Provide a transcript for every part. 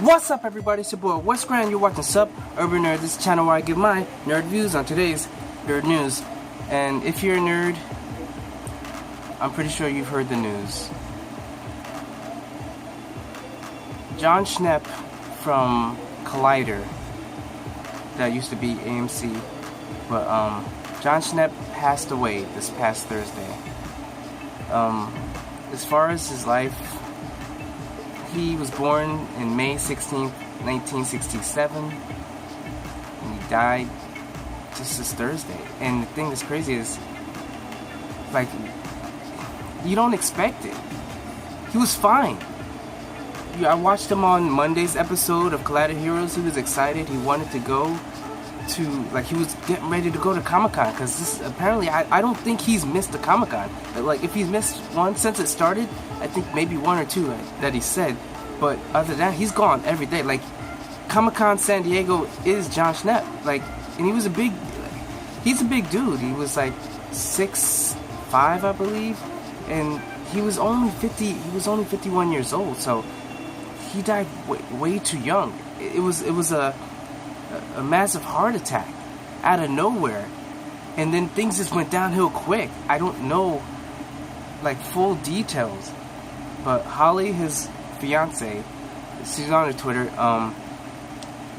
What's up, everybody? It's your boy Wes Grand. You're watching Sup Urban Nerd. This is the channel where I give my nerd views on today's nerd news. And if you're a nerd, I'm pretty sure you've heard the news. Jon Schnepp from Collider, that used to be AMC, but Jon Schnepp passed away this past Thursday. As far as his life, he was born in May 16th, 1967, and he died just this Thursday. And the thing that's crazy is, like, you don't expect it. He was fine. I watched him on Monday's episode of Collider Heroes. He was excited. He wanted to go to, like, he was getting ready to go to Comic-Con, because this, apparently, I don't think he's missed the Comic-Con. Like, if he's missed one since it started, I think maybe one or two that he said. But other than that, he's gone every day. Like, Comic-Con San Diego is Jon Schnepp. Like, and he was he's a big dude. He was like 6'5", I believe, and he was only 51 years old. So he died way too young. It was a massive heart attack out of nowhere, and then things just went downhill quick. I don't know, like, full details, but Holly, his fiance, she's on her Twitter.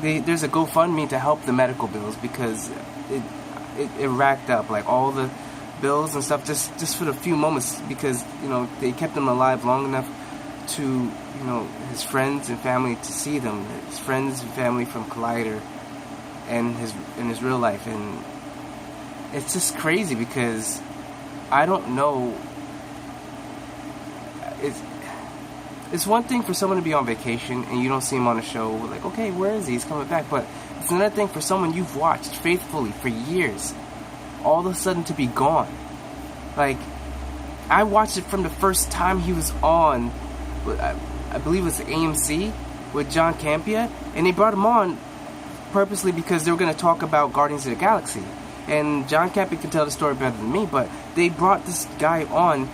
There's a GoFundMe to help the medical bills, because it racked up, like, all the bills and stuff just for the few moments, because, you know, they kept him alive long enough to, you know, his friends and family to see them, his friends and family from Collider, and in his real life. And it's just crazy, because I don't know. It's one thing for someone to be on vacation and you don't see him on a show, like, okay, where is he? He's coming back. But it's another thing for someone you've watched faithfully for years, all of a sudden to be gone. Like, I watched it from the first time he was on, I believe it was AMC, with John Campea, and they brought him on purposely because they were going to talk about Guardians of the Galaxy. And John Campea can tell the story better than me, but they brought this guy on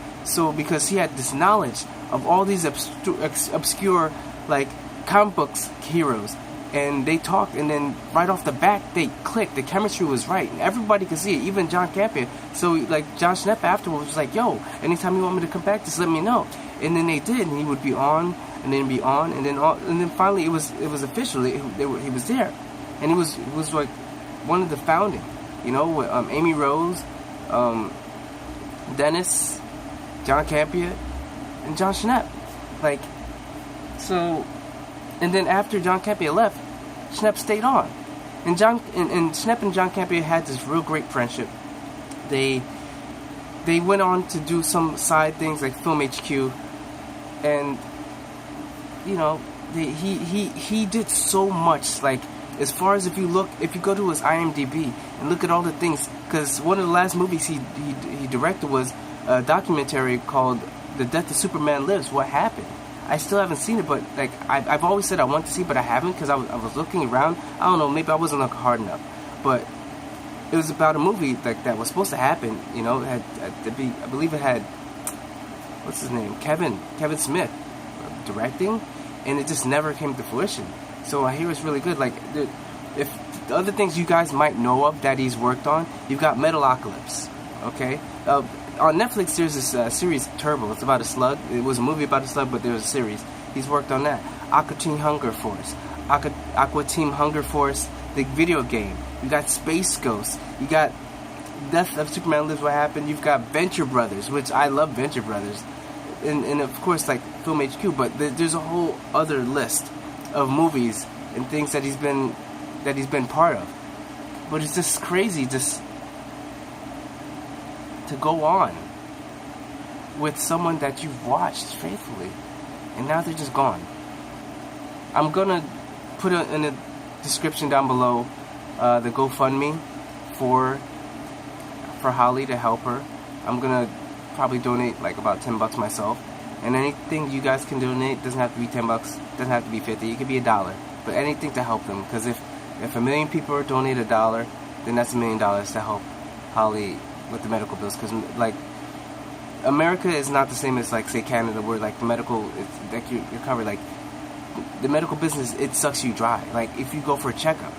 because he had this knowledge of all these obscure, like, comic books heroes. And they talked, and then right off the bat, they clicked. The chemistry was right, and everybody could see it, even John Campea. So, like, Jon Schnepp afterwards was like, yo, anytime you want me to come back, just let me know. And then they did, and he would be on, and then be on, and then finally it was official. He was there, and he was like one of the founding, you know, with Amy Rose, Dennis, John Campea, and Jon Schnepp. Like, so, and then after John Campea left, Schnepp stayed on, and Schnepp and John Campea had this real great friendship. They went on to do some side things like Film HQ, and, you know, he did so much. Like, as far as if you go to his IMDb and look at all the things, because one of the last movies he directed was a documentary called The Death of Superman Lives, What Happened. I still haven't seen it, but, like, I've always said I want to see it, but I haven't, because I was looking around. I don't know, maybe I wasn't looking hard enough, but it was about a movie like that was supposed to happen, you know. It had I believe it had, what's his name, Kevin Smith directing, and it just never came to fruition. So I hear it's really good. Like, if the other things you guys might know of that he's worked on, you've got Metalocalypse, okay? On Netflix, there's this series, Turbo. It's about a slug. It was a movie about a slug, but there was a series. He's worked on that. Aqua Teen Hunger Force, the video game. You got Space Ghost. You got Death of Superman Lives, What Happened. You've got Venture Brothers, which I love Venture Brothers. And of course, like, Film HQ. But there's a whole other list of movies and things that he's been part of. But it's just crazy, just to go on with someone that you've watched faithfully, and now they're just gone. I'm gonna put in the description down below the GoFundMe for Holly, to help her. I'm gonna probably donate like about $10 myself, and anything you guys can donate doesn't have to be $10, doesn't have to be $50, it could be $1, but anything to help them, because if 1 million people donate $1, then that's $1 million to help Holly with the medical bills. Because, like, America is not the same as, like, say, Canada, where, like, the medical, like, you're covered. Like, the medical business, it sucks you dry. Like, if you go for a checkup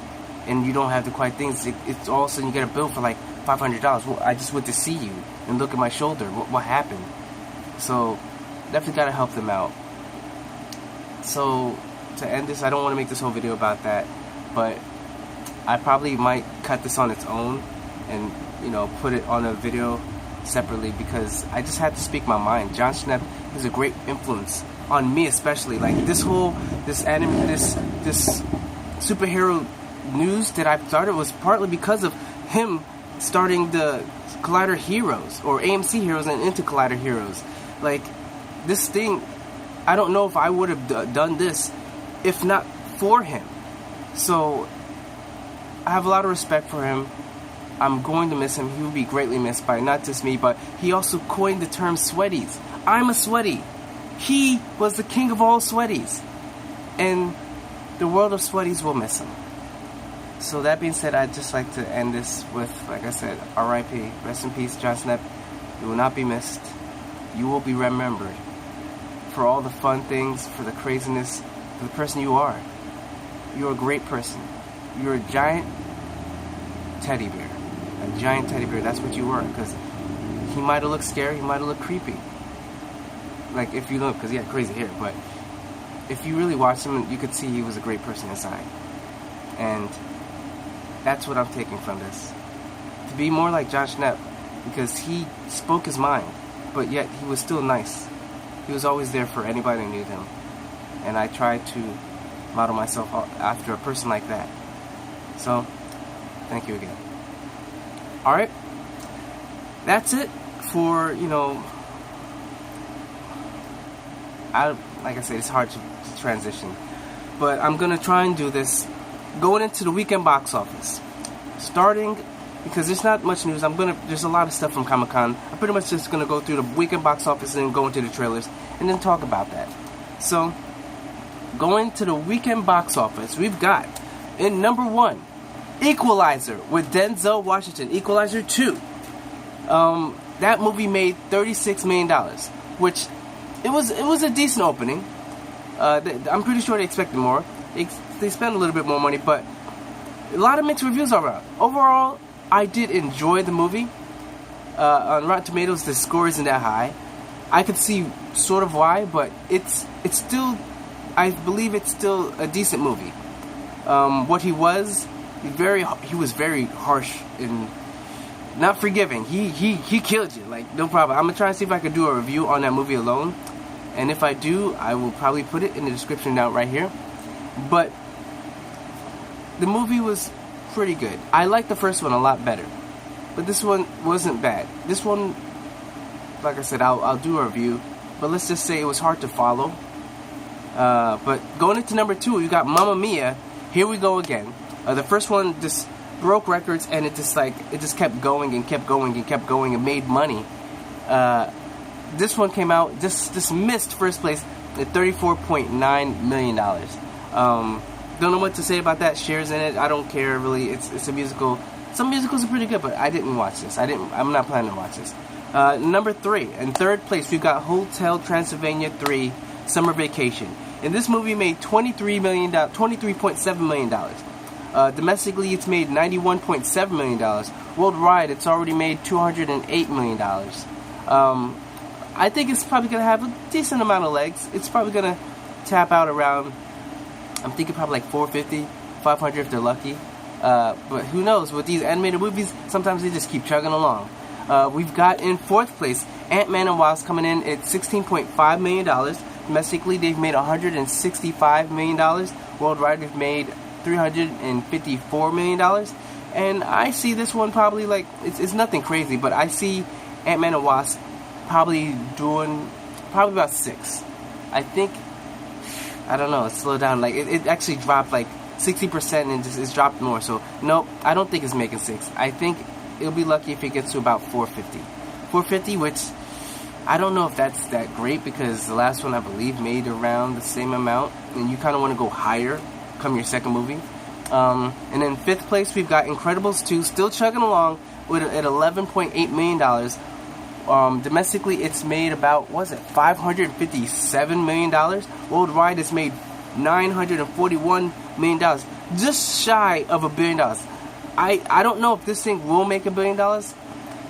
and you don't have the quiet things, it's all of a sudden you get a bill for like $500. Well, I just went to see you and look at my shoulder. What happened? So definitely gotta help them out. So to end this, I don't want to make this whole video about that, but I probably might cut this on its own and, you know, put it on a video separately, because I just had to speak my mind. Jon Kasdan is a great influence on me, especially. Like, this superhero news that I've started was partly because of him starting the Collider Heroes, or AMC Heroes, and into Collider Heroes. Like, this thing, I don't know if I would have done this if not for him. So I have a lot of respect for him. I'm going to miss him. He will be greatly missed by not just me, but he also coined the term sweaties. I'm a sweaty. He was the king of all sweaties. And the world of sweaties will miss him. So that being said, I'd just like to end this with, like I said, R.I.P. Rest in peace, Jon Kasdan. You will not be missed. You will be remembered for all the fun things, for the craziness, for the person you are. You're a great person. You're a giant teddy bear. A giant teddy bear. That's what you were. Because he might have looked scary. He might have looked creepy. Like, if you look, because he had crazy hair. But if you really watched him, you could see he was a great person inside. And that's what I'm taking from this. To be more like Jon Kasdan, because he spoke his mind, but yet he was still nice. He was always there for anybody who knew him. And I tried to model myself after a person like that. So, thank you again. Alright, that's it for, you know, like I said, it's hard to transition. But I'm going to try and do this going into the weekend box office. Starting, because there's not much news, there's a lot of stuff from Comic-Con. I'm pretty much just going to go through the weekend box office and then go into the trailers and then talk about that. So, going to the weekend box office, we've got, in number 1, Equalizer with Denzel Washington. Equalizer 2. That movie made $36 million, which it was a decent opening. I'm pretty sure they expected more. They spent a little bit more money, but a lot of mixed reviews around. Overall, I did enjoy the movie. On Rotten Tomatoes, the score isn't that high. I could see sort of why, but it's still, I believe it's still a decent movie. What he was very harsh and not forgiving. He killed you, like, no problem. I'm gonna try and see if I can do a review on that movie alone, and if I do, I will probably put it in the description down right here. But the movie was pretty good. I liked the first one a lot better, but this one wasn't bad. This one, like I said, I'll do a review, but let's just say it was hard to follow. But going into number 2, you got Mamma Mia, Here We Go Again. The first one just broke records, and it just kept going and kept going and kept going and made money. This one came out, just missed first place at $34.9 million. Don't know what to say about that. Shares in it, I don't care really. It's a musical. Some musicals are pretty good, but I didn't watch this. I'm not planning to watch this. Number 3, in third place, we've got Hotel Transylvania 3, Summer Vacation. And this movie made $23.7 million. Domestically, it's made $91.7 million. Worldwide, it's already made $208 million. I think it's probably going to have a decent amount of legs. It's probably going to tap out around, I'm thinking probably like 450, 500 if they're lucky. But who knows? With these animated movies, sometimes they just keep chugging along. We've got in fourth place Ant-Man and Wasp coming in at $16.5 million. Domestically, they've made $165 million. Worldwide, they've made $354 million. And I see this one probably like, it's nothing crazy, but I see Ant-Man and Wasp probably doing about 6. I think, I don't know, it slowed down. Like, it actually dropped like 60% and it's dropped more. So, nope, I don't think it's making 6. I think it'll be lucky if it gets to about 450. 450, which I don't know if that's that great, because the last one I believe made around the same amount, and you kind of want to go higher come your second movie. And in fifth place, we've got Incredibles 2, still chugging along with at $11.8 million. Domestically, it's made about, $557 million. Worldwide, it's made $941 million. Just shy of $1 billion. I don't know if this thing will make $1 billion.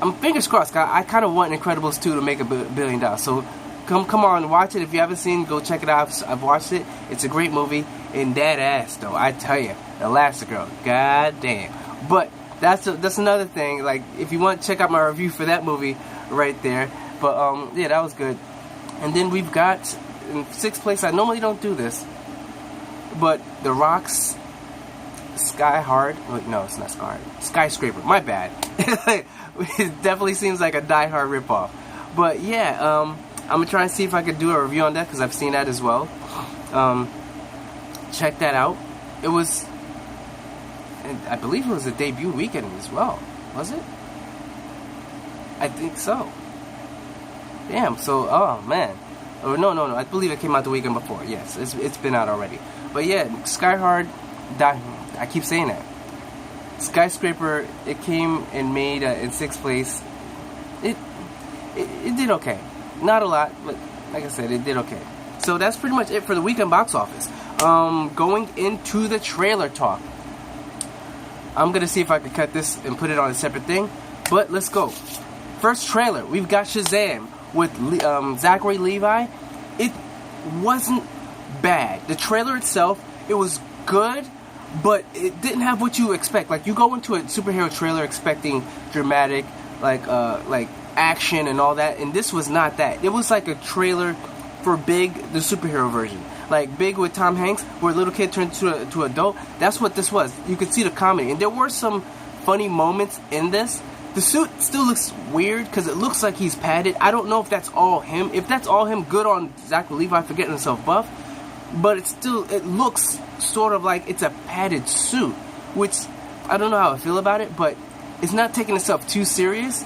I'm fingers crossed. I kind of want Incredibles 2 to make $1 billion. So come on, watch it. If you haven't seen, go check it out. I've watched it. It's a great movie. And that ass, though, I tell you, Elastigirl, god damn. But that's another thing. Like, if you want, check out my review for that movie right there. But yeah, that was good. And then we've got in 6th place. I normally don't do this, but The Rock's Sky Hard. Wait, no, it's not Sky Hard. Skyscraper. My bad. It definitely seems like a Die Hard ripoff. But yeah, I'm gonna try and see if I could do a review on that because I've seen that as well. Check that out. It was, I believe it was a debut weekend as well. Was it? I think so. Damn. So, oh man. Oh no. I believe it came out the weekend before. Yes, it's been out already. But yeah, Sky Hard. I keep saying that. Skyscraper. It came and made in 6th place. It did okay. Not a lot, but like I said, it did okay. So that's pretty much it for the weekend box office. Going into the trailer talk. I'm gonna see if I can cut this and put it on a separate thing. But let's go. First trailer, we've got Shazam with Zachary Levi. It wasn't bad. The trailer itself, it was good, but it didn't have what you expect. Like, you go into a superhero trailer expecting dramatic, like action and all that, and this was not that. It was like a trailer for Big, the superhero version. Like Big with Tom Hanks, where a little kid turned to adult. That's what this was. You could see the comedy, and there were some funny moments in this. The suit still looks weird because it looks like he's padded. I don't know if that's all him. If that's all him, good on Zachary Levi for getting himself buff. But it looks sort of like it's a padded suit, which I don't know how I feel about it, but it's not taking itself too serious.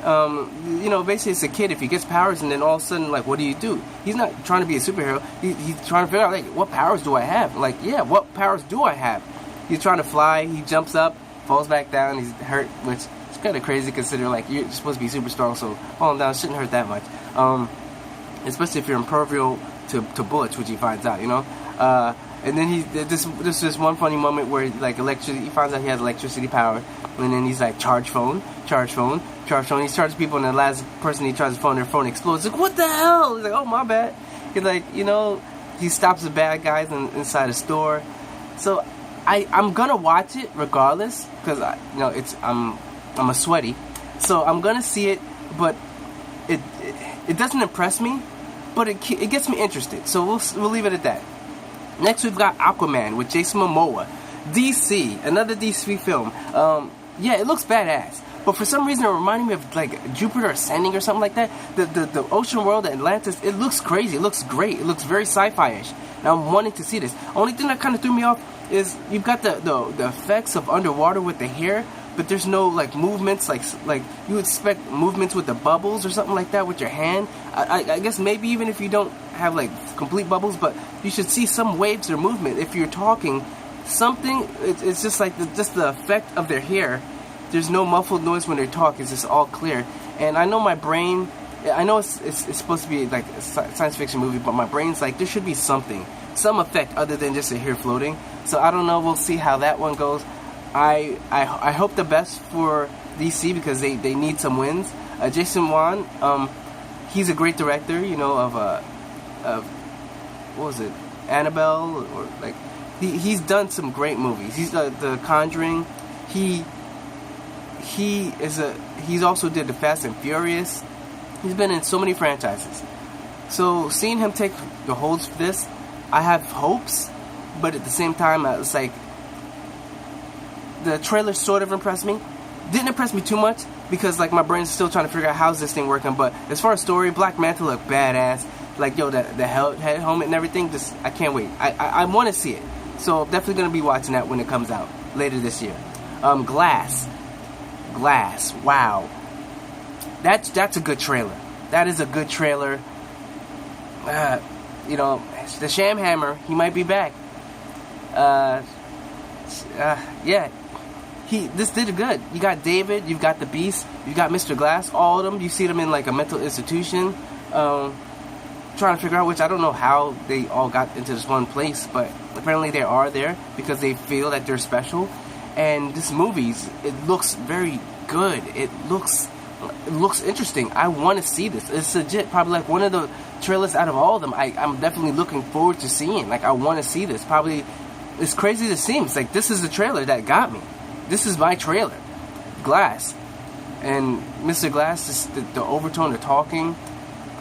Basically it's a kid. If he gets powers and then all of a sudden, like, what do you do? He's not trying to be a superhero. He's trying to figure out, like, what powers do I have? Like, yeah, what powers do I have? He's trying to fly. He jumps up, falls back down. He's hurt, which is kind of crazy considering, like, you're supposed to be super strong, so falling down shouldn't hurt that much. Especially if you're impervious to bullets, which he finds out, and then this is one funny moment where, like, he finds out he has electricity power, and then he's like, charge phone. He charges people, and the last person he charges the phone, their phone explodes. Like, what the hell? He's like, oh, my bad. He's like, he stops the bad guys inside a store. So I'm gonna watch it regardless because I'm a sweaty, so I'm gonna see it, but it doesn't impress me, but it gets me interested. So we'll leave it at that. Next, we've got Aquaman with Jason Momoa. DC, another DC film. Yeah, it looks badass. But for some reason, it reminded me of, like, Jupiter Ascending or something like that. The ocean world, Atlantis, it looks crazy. It looks great. It looks very sci-fi-ish. And I'm wanting to see this. Only thing that kind of threw me off is you've got the effects of underwater with the hair, but there's no, like, movements. Like you would expect movements with the bubbles or something like that with your hand. I guess maybe even if you don't have, like, complete bubbles, but you should see some waves or movement. If you're talking something, it's just like the effect of their hair. There's no muffled noise when they talk. It's just all clear. And I know my brain, I know it's supposed to be like a science fiction movie, but my brain's like, there should be some effect other than just a hair floating. So I don't know. We'll see how that one goes. I hope the best for DC because they need some wins. Jason Wan, he's a great director, of what was it, Annabelle, or like he's done some great movies. He's the Conjuring. He's also did the Fast and Furious. He's been in so many franchises. So seeing him take the holds for this, I have hopes, but at the same time, it's like the trailer sort of impressed me. Didn't impress me too much because, like, my brain's still trying to figure out how's this thing working. But as far as story, Black Manta looked badass. Like, the head helmet and everything. Just, I can't wait. I want to see it. So definitely gonna be watching that when it comes out later this year. Glass. Wow. That's a good trailer. That is a good trailer. The Sham Hammer, he might be back. Yeah. This did good. You got David, you've got the Beast, you got Mr. Glass, all of them. You see them in, like, a mental institution. trying to figure out, which I don't know how they all got into this one place, but apparently they are there because they feel that they're special. And this movie, it looks very good. It looks interesting. I want to see this. It's legit probably like one of the trailers out of all of them I'm definitely looking forward to seeing. Like, I want to see this. Probably, it's crazy to see. It's like, this is the trailer that got me. This is my trailer. Glass. And Mr. Glass, just the overtone of talking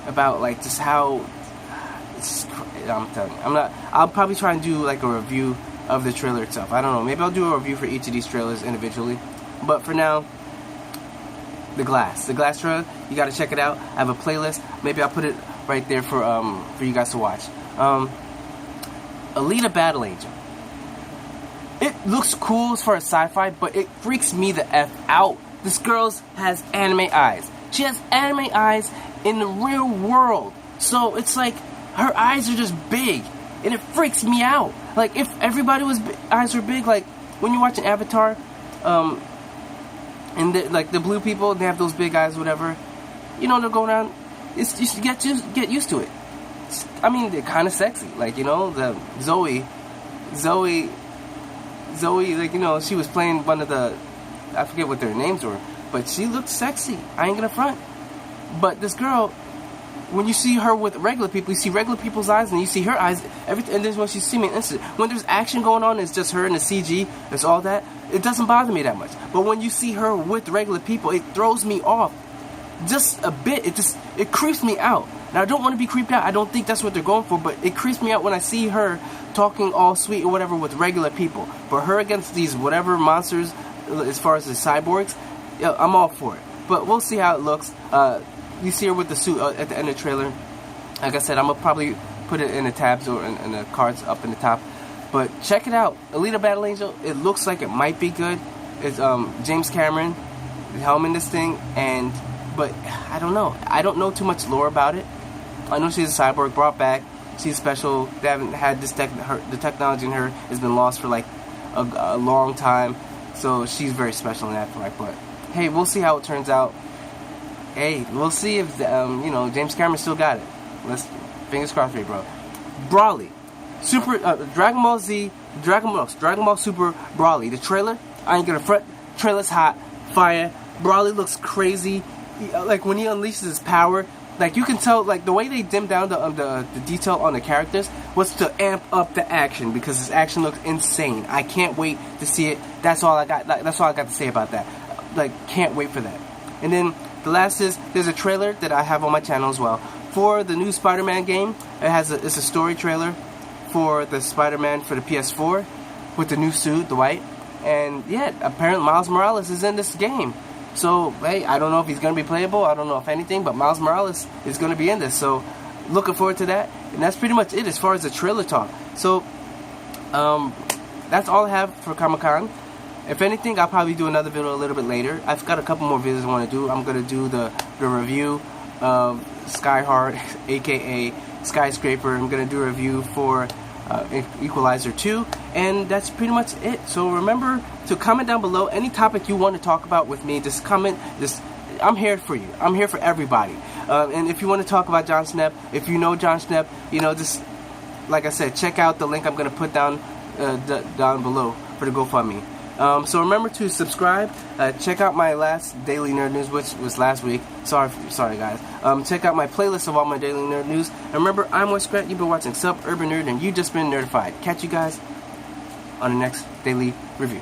about, like, just how I'm telling you, I'll probably try and do like a review of the trailer itself. I don't know, maybe I'll do a review for each of these trailers individually, but for now, the Glass trailer, you gotta check it out. I have a playlist, maybe I'll put it right there for you guys to watch. Alita Battle Angel, it looks cool as far as sci-fi, but it freaks me the F out. This girl has anime eyes. She has anime eyes in the real world. So it's like her eyes are just big, and it freaks me out. Like, if everybody eyes were big, like when you watch an Avatar, and the blue people, they have those big eyes, whatever. You know, they're going around. It's just get used to it. I mean, they're kind of sexy. Like, you know, the Zoe, like, you know, she was playing one of the, I forget what their names were, but she looked sexy. I ain't gonna front. But this girl, when you see her with regular people, you see regular people's eyes, and you see her eyes, and then when she see me in instant, when there's action going on, it's just her and the CG, it's all that, it doesn't bother me that much. But when you see her with regular people, it throws me off just a bit. It creeps me out. Now, I don't want to be creeped out. I don't think that's what they're going for, but it creeps me out when I see her talking all sweet or whatever with regular people. But her against these whatever monsters, as far as the cyborgs, yeah, I'm all for it. But we'll see how it looks. You see her with the suit at the end of the trailer. Like I said, I'm going to probably put it in the tabs or in the cards up in the top. But check it out. Alita Battle Angel, it looks like it might be good. It's James Cameron helming this thing. But I don't know. I don't know too much lore about it. I know she's a cyborg brought back. She's special. They haven't had this the technology in her has been lost for like a long time. So she's very special in that part. But hey, we'll see how it turns out. Hey, we'll see if you know, James Cameron still got it. Let's fingers crossed for you, bro. Broly, Super Dragon Ball Z, Dragon Ball Super Broly. The trailer, I ain't gonna front. Trailer's hot, fire. Broly looks crazy. Like when he unleashes his power, like you can tell, like the way they dimmed down the detail on the characters was to amp up the action, because his action looks insane. I can't wait to see it. That's all I got. That's all I got to say about that. Like, can't wait for that. And then the last is, there's a trailer that I have on my channel as well for the new Spider-Man game. It's a story trailer for the Spider-Man for the PS4 with the new suit, the white. And yeah, apparently Miles Morales is in this game. So hey, I don't know if he's gonna be playable. I don't know if anything, but Miles Morales is gonna be in this. So looking forward to that. And that's pretty much it as far as the trailer talk. So that's all I have for Comic-Con. If anything, I'll probably do another video a little bit later. I've got a couple more videos I want to do. I'm going to do the review of Skyheart, aka Skyscraper. I'm going to do a review for Equalizer 2. And that's pretty much it. So remember to comment down below any topic you want to talk about with me. Just comment. I'm here for you. I'm here for everybody. And if you want to talk about Jon Schnepp, if you know Jon Schnepp, you know, just like I said, check out the link I'm going to put down below for the GoFundMe. So remember to subscribe. Check out my last Daily Nerd News, which was last week. Sorry guys. Check out my playlist of all my Daily Nerd News. And remember, I'm Wes Grant. You've been watching Suburban Nerd, and you've just been nerdified. Catch you guys on the next Daily Review.